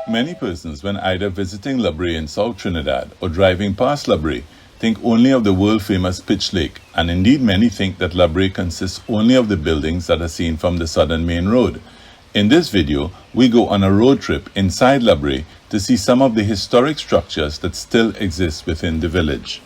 Many persons, when either visiting La Brea in South Trinidad or driving past La Brea, think only of the world-famous Pitch Lake, and indeed many think that La Brea consists only of the buildings that are seen from the southern main road. In this video, we go on a road trip inside La Brea to see some of the historic structures that still exist within the village.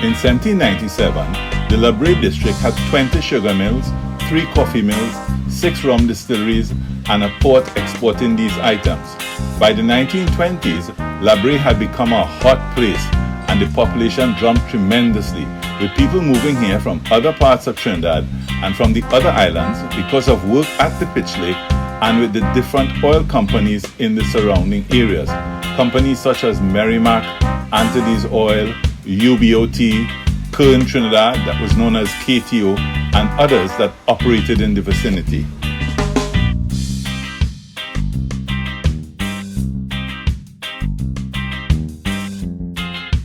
In 1797, the La Brea district had 20 sugar mills, 3 coffee mills, 6 rum distilleries, and a port exporting these items. By the 1920s, La Brea had become a hot place, and the population jumped tremendously, with people moving here from other parts of Trinidad and from the other islands because of work at the Pitch Lake and with the different oil companies in the surrounding areas. Companies such as Merrimack, Anthony's Oil, UBOT, Kern Trinidad, that was known as KTO, and others that operated in the vicinity.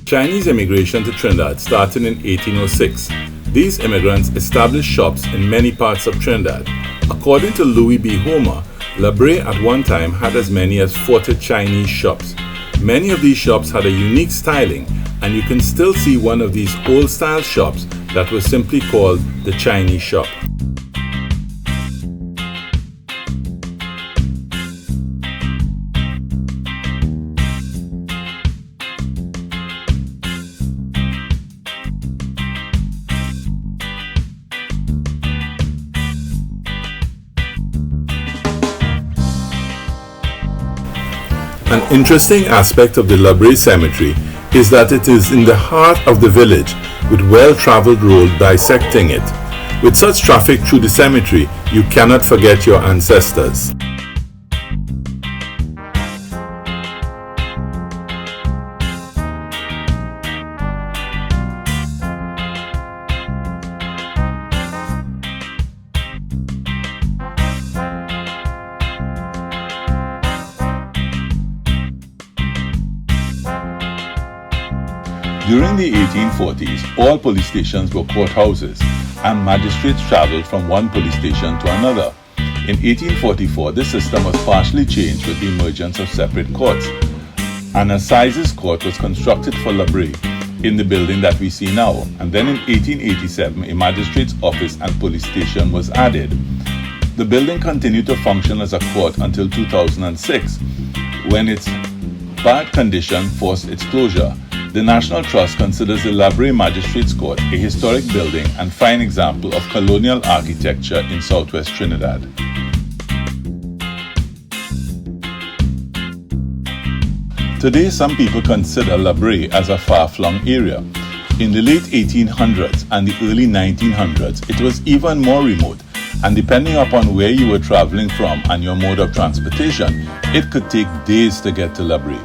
Chinese immigration to Trinidad started in 1806. These immigrants established shops in many parts of Trinidad. According to Louis B. Homer, La Brea at one time had as many as 40 Chinese shops. Many of these shops had a unique styling, and you can still see one of these old-style shops that was simply called the Chinese shop. An interesting aspect of the La Brea Cemetery is that it is in the heart of the village, with well-traveled road bisecting it. With such traffic through the cemetery, you cannot forget your ancestors. During the 1840s, all police stations were courthouses, and magistrates traveled from one police station to another. In 1844, this system was partially changed with the emergence of separate courts. An Assizes Court was constructed for La Brea in the building that we see now, and then in 1887, a magistrate's office and police station was added. The building continued to function as a court until 2006, when its bad condition forced its closure. The National Trust considers the La Brea Magistrates Court a historic building and fine example of colonial architecture in southwest Trinidad. Today, some people consider La Brea as a far-flung area. In the late 1800s and the early 1900s, it was even more remote, and depending upon where you were traveling from and your mode of transportation, it could take days to get to La Brea.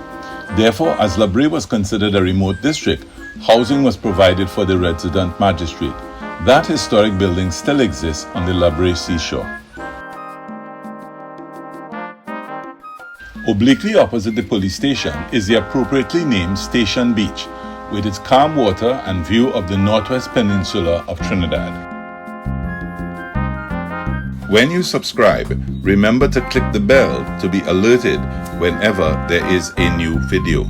Therefore, as La Brea was considered a remote district, housing was provided for the resident magistrate. That historic building still exists on the La Brea seashore. Obliquely opposite the police station is the appropriately named Station Beach, with its calm water and view of the northwest peninsula of Trinidad. When you subscribe, remember to click the bell to be alerted whenever there is a new video.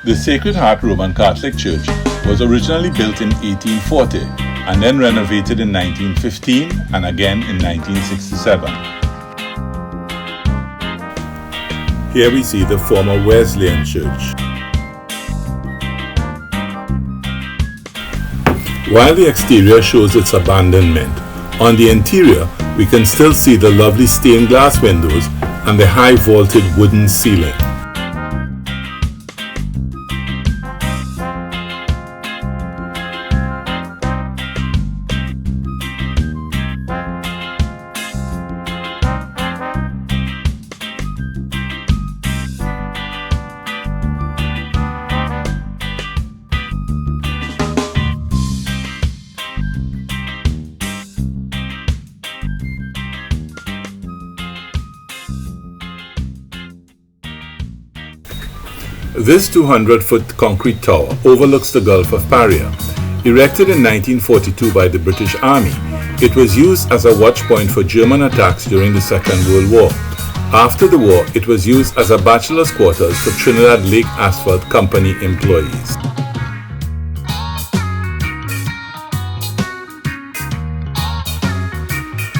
The Sacred Heart Roman Catholic Church was originally built in 1840 and then renovated in 1915 and again in 1967. Here we see the former Wesleyan Church. While the exterior shows its abandonment, on the interior we can still see the lovely stained glass windows and the high vaulted wooden ceiling. This 200-foot concrete tower overlooks the Gulf of Paria. Erected in 1942 by the British Army, it was used as a watch point for German attacks during the Second World War. After the war, it was used as a bachelor's quarters for Trinidad Lake Asphalt Company employees.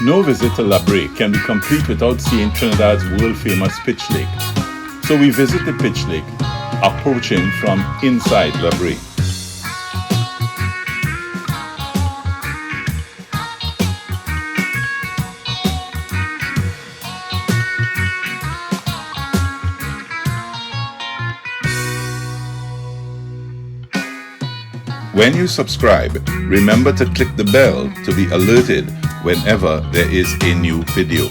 No visit to Brea can be complete without seeing Trinidad's world-famous Pitch Lake. So we visit the Pitch Lake, approaching from inside Brea. When you subscribe, remember to click the bell to be alerted whenever there is a new video.